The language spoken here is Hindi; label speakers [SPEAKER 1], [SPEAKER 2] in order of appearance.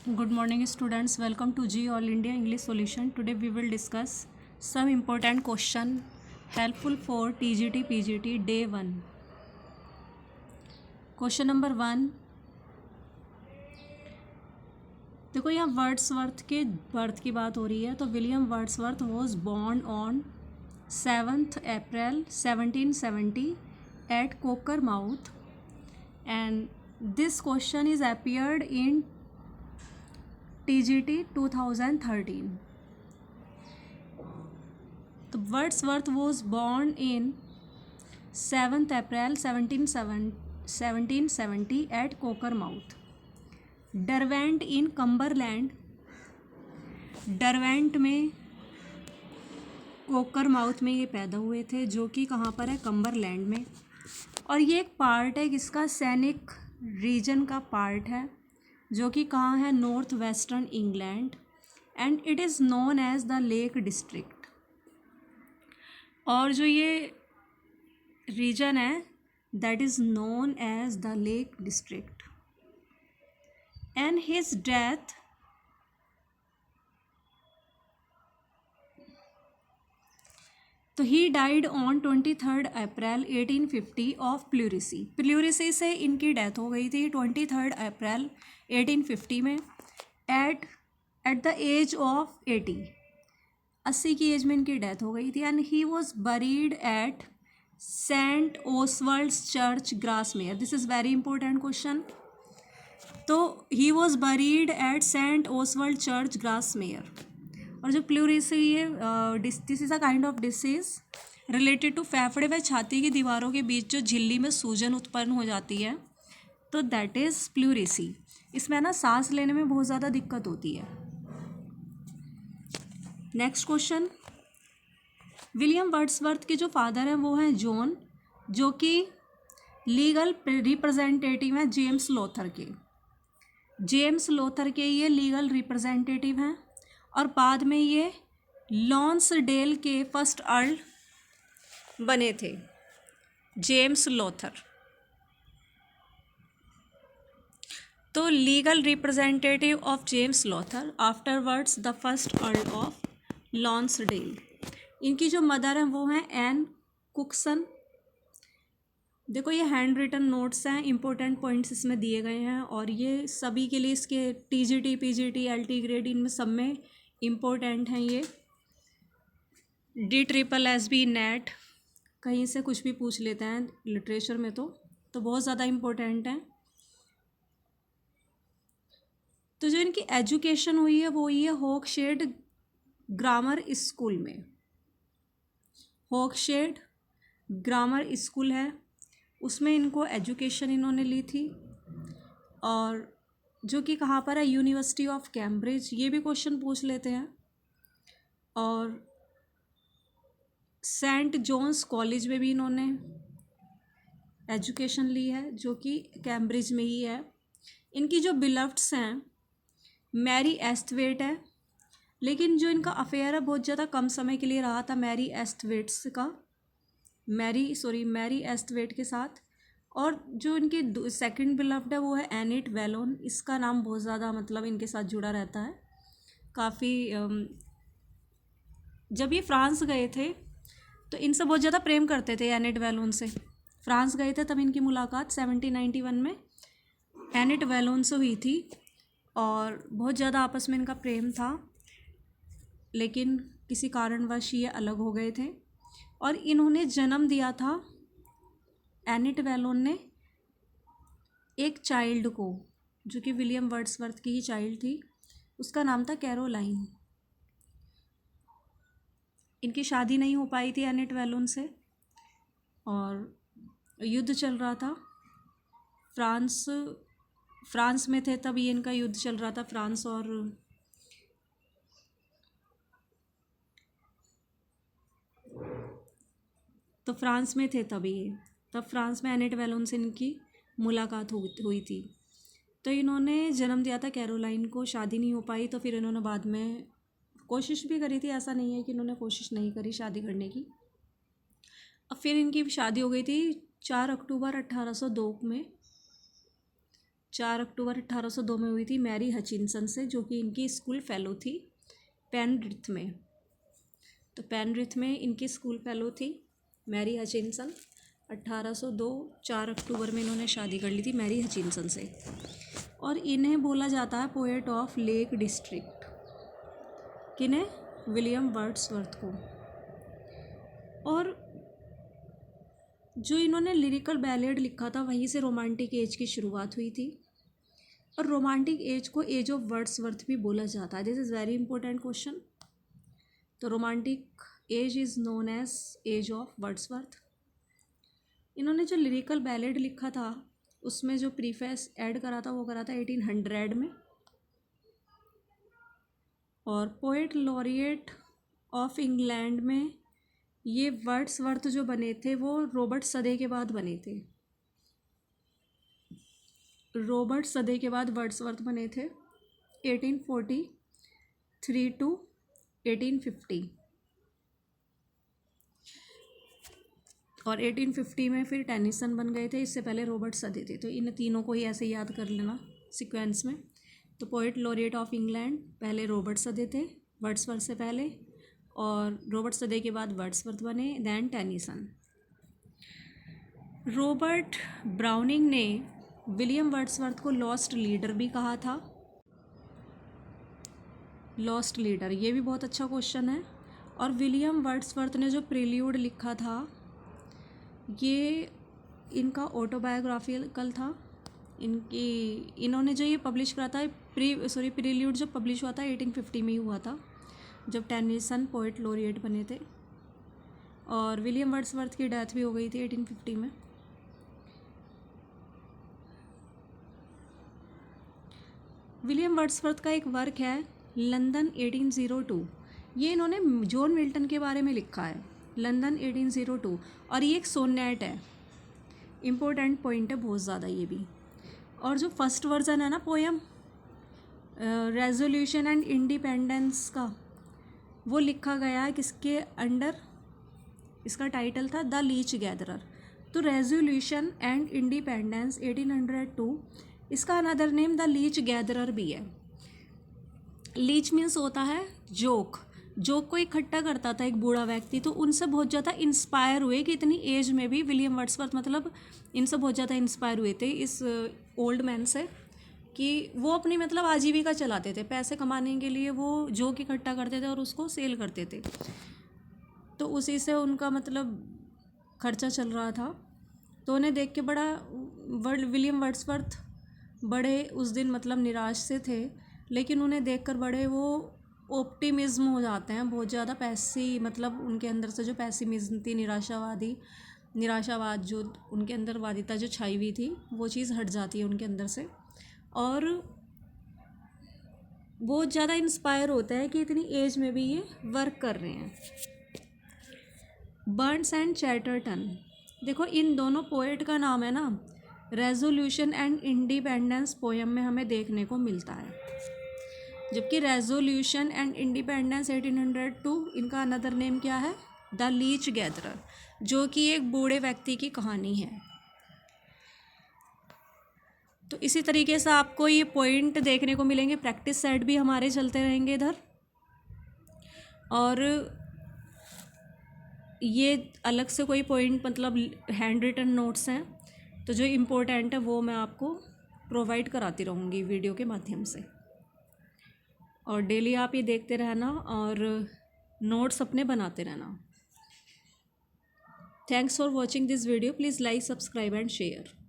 [SPEAKER 1] Good morning students, welcome to G All India English Solution. Today we will discuss some important question helpful for TGT PGT day 1. Question number 1. देखो यहाँ वर्ड्सवर्थ के बर्थ की बात हो रही है। तो William Wordsworth was born on 7th April 1770 at Cockermouth, and this question is appeared in TGT 2013. तो Wordsworth was born in 7th April 1770 at Cockermouth, Derwent in Cumberland. Derwent में कोकरमाउथ में ये पैदा हुए थे, जो कि कहाँ पर है, कम्बरलैंड में। और ये एक पार्ट है किसका, सैनिक रीजन का पार्ट है, जो कि कहाँ है, north western England, and it is known as the lake district. और जो ये रीजन है that is known as the lake district, and his death तो he died on 23rd April 1850 of pleurisy. Pleurisy से इनकी डेथ हो गई थी 23rd April 1850 में, एट द एज ऑफ 80 की एज में इनकी डेथ हो गई थी। And he was buried at saint Oswald's church Grasmere. This is very important question. तो he was buried at saint Oswald church Grasmere. और जो प्लूरिसी है, this is a kind of disease related to फेफड़े व छाती की दीवारों के बीच जो झिल्ली में सूजन उत्पन्न हो जाती है, तो दैट इज़ प्लूरिसी। इसमें ना सांस लेने में बहुत ज़्यादा दिक्कत होती है। नेक्स्ट क्वेश्चन, विलियम वर्ड्सवर्थ के जो फादर हैं वो हैं जॉन, जो कि लीगल रिप्रेजेंटेटिव हैं जेम्स लोथर के। जेम्स लोथर के ये लीगल रिप्रेजेंटेटिव हैं, और बाद में ये लॉन्सडेल के फर्स्ट अर्ल बने थे, जेम्स लोथर। तो legal representative of James Lowther, afterwards the first earl of Lonsdale. इनकी जो मदर हैं वो हैं एन कुकसन। देखो ये हैंड रिटन नोट्स हैं, इंपॉर्टेंट पॉइंट्स इसमें दिए गए हैं, और ये सभी के लिए इसके टीजीटी पीजीटी एलटी ग्रेड इनमें सब में इम्पोर्टेंट हैं। ये DSSB नेट कहीं से कुछ भी पूछ लेते हैं लिटरेचर में, तो बहुत ज़्यादा इम्पोर्टेंट हैं। तो जो इनकी एजुकेशन हुई है वो हुई है होकशेड ग्रामर स्कूल में। होकशेड ग्रामर स्कूल है, उसमें इनको एजुकेशन इन्होंने ली थी, और जो कि कहाँ पर है, यूनिवर्सिटी ऑफ कैम्ब्रिज। ये भी क्वेश्चन पूछ लेते हैं। और सेंट जॉन्स कॉलेज में भी इन्होंने एजुकेशन ली है, जो कि कैम्ब्रिज में ही है। इनकी जो बिलव्ड्स हैं मैरी एस्थवेट है, लेकिन जो इनका अफेयर है बहुत ज़्यादा कम समय के लिए रहा था मैरी एस्थवेट के साथ। और जो इनकी सेकंड बिलव्ड है वो है एनिट वेलोन। इसका नाम बहुत ज़्यादा मतलब इनके साथ जुड़ा रहता है काफ़ी। जब ये फ्रांस गए थे तो इनसे बहुत ज़्यादा प्रेम करते थे एनिट वेलोन से। फ्रांस गए थे तब इनकी मुलाकात 1791 में एनिट वेलोन से हुई थी, और बहुत ज़्यादा आपस में इनका प्रेम था, लेकिन किसी कारणवश ये अलग हो गए थे। और इन्होंने जन्म दिया था, एनिट वेलोन ने, एक चाइल्ड को, जो कि विलियम वर्ड्सवर्थ की ही चाइल्ड थी। उसका नाम था कैरोलाइन। इनकी शादी नहीं हो पाई थी एनिट वेलोन से, और युद्ध चल रहा था। फ्रांस में थे तब ये इनका युद्ध चल रहा था, फ्रांस और तो फ्रांस में थे तब फ्रांस में एनिट वेलोन से इनकी मुलाकात हुई थी। तो इन्होंने जन्म दिया था कैरोलाइन को, शादी नहीं हो पाई, तो फिर इन्होंने बाद में कोशिश भी करी थी, ऐसा नहीं है कि इन्होंने कोशिश नहीं करी शादी करने की। अब फिर इनकी शादी हो गई थी 4 अक्टूबर 1802 में। 4 अक्टूबर 1802 में हुई थी मैरी हचिनसन से, जो कि इनकी स्कूल फेलो थी पेनरिथ में। तो पेनरिथ में इनकी स्कूल फेलो थी मैरी हचिनसन। 1802 4 अक्टूबर में इन्होंने शादी कर ली थी मैरी हचिनसन से। और इन्हें बोला जाता है पोएट ऑफ लेक डिस्ट्रिक्ट। किन्हें? विलियम वर्ड्सवर्थ को। और जो इन्होंने लिरिकल बैलेड लिखा था वहीं से रोमांटिक एज की शुरुआत हुई थी। और रोमांटिक एज को एज ऑफ वर्ड्सवर्थ भी बोला जाता है। This is very important question. तो romantic age is known as age of Wordsworth. इन्होंने जो लिरिकल बैलेड लिखा था उसमें जो प्रीफेस ऐड करा था वो करा था 1800 में। और पोएट लॉरिएट ऑफ इंग्लैंड में ये वर्ड्सवर्थ जो बने थे वो रॉबर्ट सदे के बाद बने थे। रॉबर्ट सदे के बाद वर्ड्सवर्थ बने थे 1843 टू 1850। और 1850 में फिर टेनिसन बन गए थे, इससे पहले रॉबर्ट सदे थे। तो इन तीनों को ही ऐसे याद कर लेना सीक्वेंस में। तो पोएट लॉरिएट ऑफ इंग्लैंड पहले रॉबर्ट सदे थे वर्ड्सवर्थ से पहले, और रॉबर्ट सदे के बाद वर्ड्सवर्थ बने, दैन टेनिसन। रॉबर्ट ब्राउनिंग ने विलियम वर्ड्सवर्थ को लॉस्ट लीडर भी कहा था। लॉस्ट लीडर, ये भी बहुत अच्छा क्वेश्चन है। और विलियम वर्ड्सवर्थ ने जो प्रील्यूड लिखा था ये इनका ऑटोबायोग्राफिकल था। इन्होंने जो ये पब्लिश करा था प्रील्यूड जो पब्लिश हुआ था 1850 में ही हुआ था, जब टेनिसन पोएट लॉरिएट बने थे। और विलियम वर्ड्सवर्थ की डेथ भी हो गई थी 1850 में। विलियम वर्ड्सवर्थ का एक वर्क है लंदन 1802। ये इन्होंने जॉन मिल्टन के बारे में लिखा है, लंदन 1802। और ये एक सोनेट है, इम्पोर्टेंट पॉइंट है बहुत ज़्यादा ये भी। और जो फर्स्ट वर्जन है ना पोएम रेजोल्यूशन एंड इंडिपेंडेंस का, वो लिखा गया है किसके अंडर? इसका टाइटल था द लीच गैदरर। तो रेजोल्यूशन एंड इंडिपेंडेंस 1802, इसका another name the leech gatherer भी है। लीच मीन्स होता है जोक। जोक को इकट्ठा करता था एक बूढ़ा व्यक्ति। तो उनसे बहुत ज़्यादा इंस्पायर हुए कि इतनी एज में भी विलियम वर्ड्सवर्थ मतलब इनसे बहुत ज़्यादा इंस्पायर हुए थे इस ओल्ड मैन से, कि वो अपनी मतलब आजीविका चलाते थे। पैसे कमाने के लिए वो जोक इकट्ठा करते थे और उसको सेल करते थे। तो उसी से उनका मतलब खर्चा चल रहा था। तो उन्हें देख के बड़ा विलियम वर्ड्सवर्थ बड़े उस दिन मतलब निराश से थे, लेकिन उन्हें देखकर बड़े वो ऑप्टिमिज्म हो जाते हैं बहुत ज़्यादा। मतलब उनके अंदर से जो पैसिमिज्म थी, निराशावाद जो उनके अंदर वादिता जो छाई हुई थी वो चीज़ हट जाती है उनके अंदर से। और बहुत ज़्यादा इंस्पायर होता है कि इतनी एज में भी ये वर्क कर रहे हैं। बर्न्स एंड चैटरटन, देखो इन दोनों पोएट का नाम है ना, रेजोल्यूशन एंड इंडिपेंडेंस पोएम में हमें देखने को मिलता है। जबकि रेजोल्यूशन एंड इंडिपेंडेंस 1802, इनका अनदर नेम क्या है? द लीच गैदरर, जो कि एक बूढ़े व्यक्ति की कहानी है। तो इसी तरीके से आपको ये पॉइंट देखने को मिलेंगे। प्रैक्टिस सेट भी हमारे चलते रहेंगे इधर। और ये अलग से कोई पॉइंट मतलब हैंड रिटन नोट्स हैं, तो जो इम्पोर्टेंट है वो मैं आपको प्रोवाइड कराती रहूँगी वीडियो के माध्यम से। और डेली आप ये देखते रहना और नोट्स अपने बनाते रहना। Thanks for watching this video. Please like, subscribe and share.